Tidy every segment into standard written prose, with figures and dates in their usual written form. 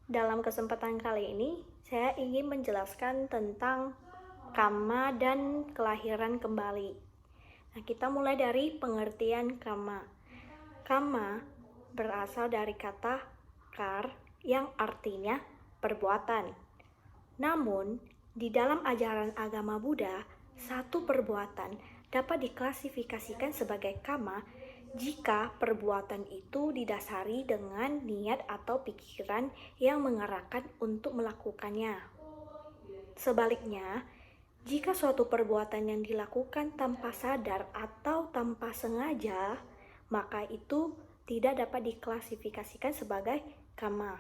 Dalam kesempatan kali ini, saya ingin menjelaskan tentang karma dan kelahiran kembali. Nah, kita mulai dari pengertian karma. Karma berasal dari kata kar yang artinya perbuatan. Namun, di dalam ajaran agama Buddha, satu perbuatan dapat diklasifikasikan sebagai karma jika perbuatan itu didasari dengan niat atau pikiran yang mengarahkan untuk melakukannya. Sebaliknya, jika suatu perbuatan yang dilakukan tanpa sadar atau tanpa sengaja, maka itu tidak dapat diklasifikasikan sebagai karma.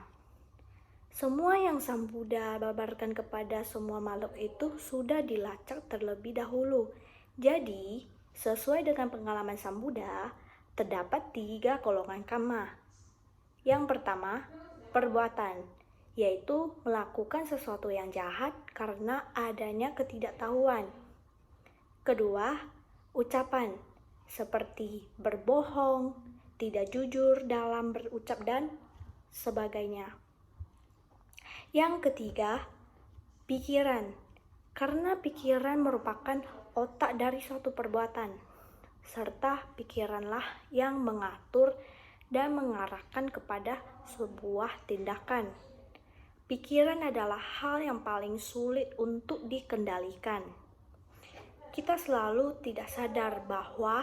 Semua yang Sang Buddha babarkan kepada semua makhluk itu sudah dilacak terlebih dahulu. Jadi, sesuai dengan pengalaman Sang Buddha, terdapat 3 golongan karma. Yang pertama, perbuatan, yaitu melakukan sesuatu yang jahat karena adanya ketidaktahuan. Kedua, ucapan, seperti berbohong, tidak jujur dalam berucap dan sebagainya. Yang ketiga, pikiran, karena pikiran merupakan otak dari suatu perbuatan, serta pikiranlah yang mengatur dan mengarahkan kepada sebuah tindakan. Pikiran adalah hal yang paling sulit untuk dikendalikan. Kita selalu tidak sadar bahwa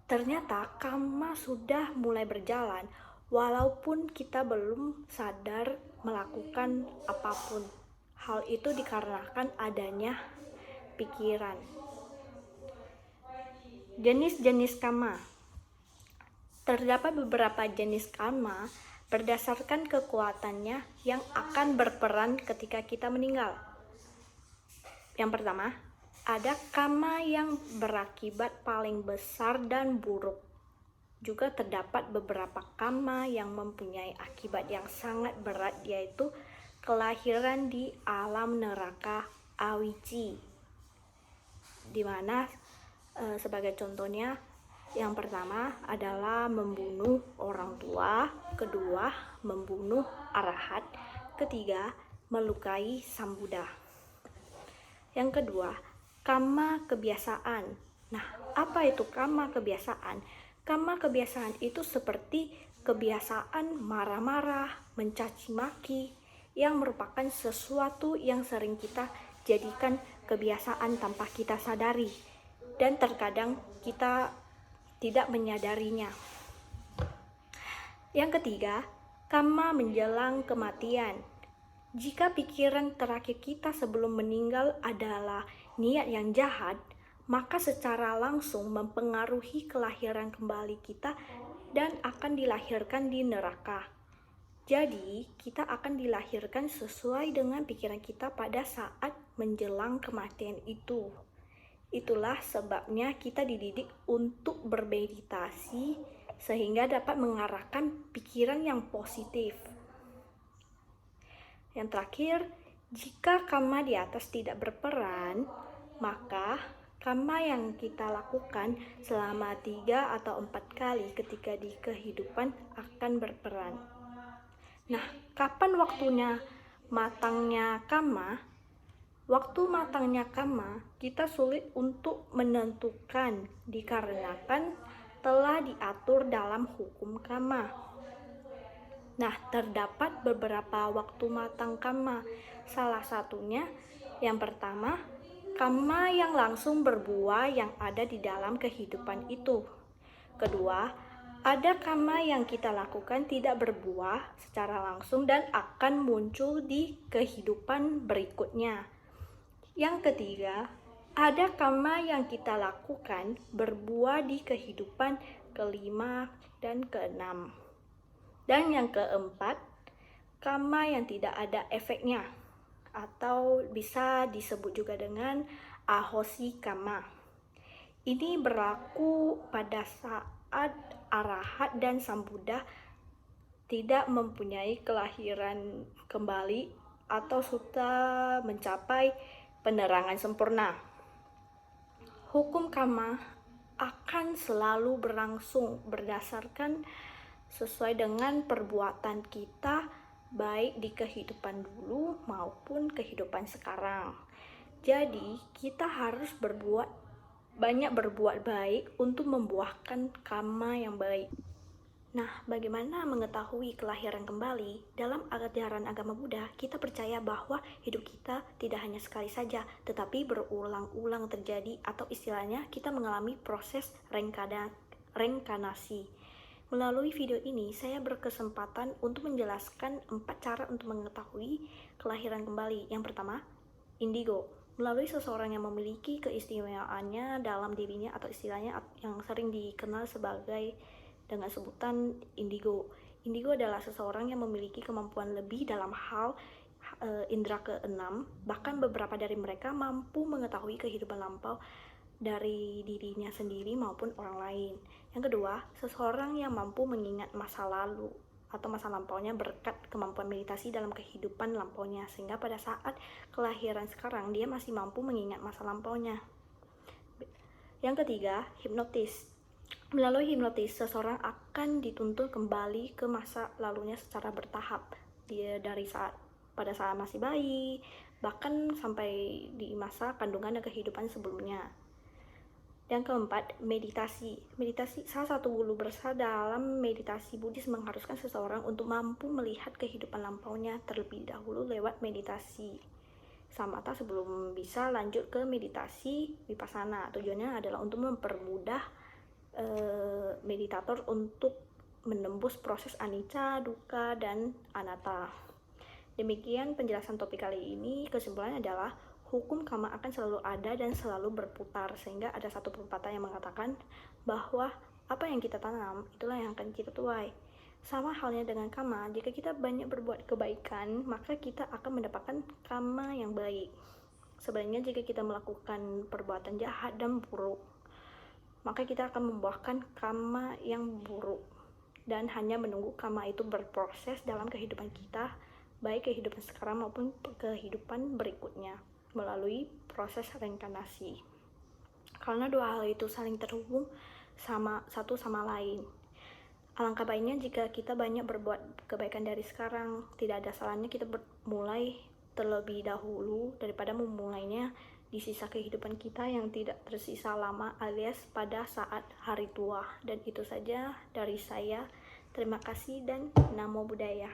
ternyata karma sudah mulai berjalan walaupun kita belum sadar melakukan apapun. Hal itu dikarenakan adanya pikiran. Jenis-jenis karma. Terdapat beberapa jenis karma berdasarkan kekuatannya yang akan berperan ketika kita meninggal. Yang pertama, ada karma yang berakibat paling besar dan buruk. Juga terdapat beberapa karma yang mempunyai akibat yang sangat berat, yaitu kelahiran di alam neraka awici. Di mana sebagai contohnya, yang pertama adalah membunuh orang tua, kedua membunuh arahat, ketiga melukai Sang Buddha. Yang kedua, karma kebiasaan. Nah, apa itu karma kebiasaan? Karma kebiasaan itu seperti kebiasaan marah-marah, mencaci maki, yang merupakan sesuatu yang sering kita jadikan kebiasaan tanpa kita sadari, dan terkadang kita tidak menyadarinya. Yang ketiga, karma menjelang kematian. Jika pikiran terakhir kita sebelum meninggal adalah niat yang jahat, maka secara langsung mempengaruhi kelahiran kembali kita dan akan dilahirkan di neraka. Jadi, kita akan dilahirkan sesuai dengan pikiran kita pada saat menjelang kematian itu. Itulah sebabnya kita dididik untuk bermeditasi sehingga dapat mengarahkan pikiran yang positif. Yang terakhir, jika karma di atas tidak berperan, maka karma yang kita lakukan selama 3 atau 4 kali ketika di kehidupan akan berperan. Nah, kapan waktunya matangnya karma? Waktu matangnya karma kita sulit untuk menentukan dikarenakan telah diatur dalam hukum karma. Nah, terdapat beberapa waktu matang karma. Salah satunya, yang pertama, karma yang langsung berbuah yang ada di dalam kehidupan itu. Kedua, ada karma yang kita lakukan tidak berbuah secara langsung dan akan muncul di kehidupan berikutnya. Yang ketiga, ada karma yang kita lakukan berbuah di kehidupan kelima dan keenam. Dan yang keempat, karma yang tidak ada efeknya, atau bisa disebut juga dengan ahosi karma. Ini berlaku pada saat arahat dan Sang Buddha tidak mempunyai kelahiran kembali atau sudah mencapai penerangan sempurna. Hukum karma akan selalu berlangsung berdasarkan sesuai dengan perbuatan kita baik di kehidupan dulu maupun kehidupan sekarang. Jadi, kita harus banyak berbuat baik untuk membuahkan karma yang baik. Nah, bagaimana mengetahui kelahiran kembali? Dalam ajaran agama Buddha, kita percaya bahwa hidup kita tidak hanya sekali saja, tetapi berulang-ulang terjadi, atau istilahnya kita mengalami proses reinkarnasi. Melalui video ini, saya berkesempatan untuk menjelaskan 4 cara untuk mengetahui kelahiran kembali. Yang pertama, indigo. Melalui seseorang yang memiliki keistimewaannya dalam dirinya, atau istilahnya yang sering dikenal sebagai dengan sebutan indigo. Indigo adalah seseorang yang memiliki kemampuan lebih dalam hal indera keenam. Bahkan beberapa dari mereka mampu mengetahui kehidupan lampau dari dirinya sendiri maupun orang lain. Yang kedua, seseorang yang mampu mengingat masa lalu atau masa lampaunya berkat kemampuan meditasi dalam kehidupan lampaunya, sehingga pada saat kelahiran sekarang dia masih mampu mengingat masa lampaunya. Yang ketiga, hipnotis. Melalui hipnotis, seseorang akan dituntun kembali ke masa lalunya secara bertahap. Dia pada saat masih bayi, bahkan sampai di masa kandungan dan kehidupan sebelumnya. Yang keempat, meditasi. Meditasi, salah satu guru besar dalam meditasi Buddhis mengharuskan seseorang untuk mampu melihat kehidupan lampaunya terlebih dahulu lewat meditasi samatha sebelum bisa lanjut ke meditasi vipassana. Tujuannya adalah untuk mempermudah meditator untuk menembus proses anicca, dukkha, dan anatta. Demikian penjelasan topik kali ini. Kesimpulannya adalah hukum karma akan selalu ada dan selalu berputar, sehingga ada satu pepatah yang mengatakan bahwa apa yang kita tanam itulah yang akan kita tuai. Sama halnya dengan karma, jika kita banyak berbuat kebaikan, maka kita akan mendapatkan karma yang baik. Sebaliknya jika kita melakukan perbuatan jahat dan buruk, maka kita akan membuahkan karma yang buruk dan hanya menunggu karma itu berproses dalam kehidupan kita, baik kehidupan sekarang maupun kehidupan berikutnya melalui proses reinkarnasi. Karena dua hal itu saling terhubung satu sama lain. Alangkah baiknya jika kita banyak berbuat kebaikan dari sekarang. Tidak ada salahnya kita mulai terlebih dahulu daripada memulainya di sisa kehidupan kita yang tidak tersisa lama, alias pada saat hari tua. Dan itu saja dari saya. Terima kasih dan Namo Buddhaya.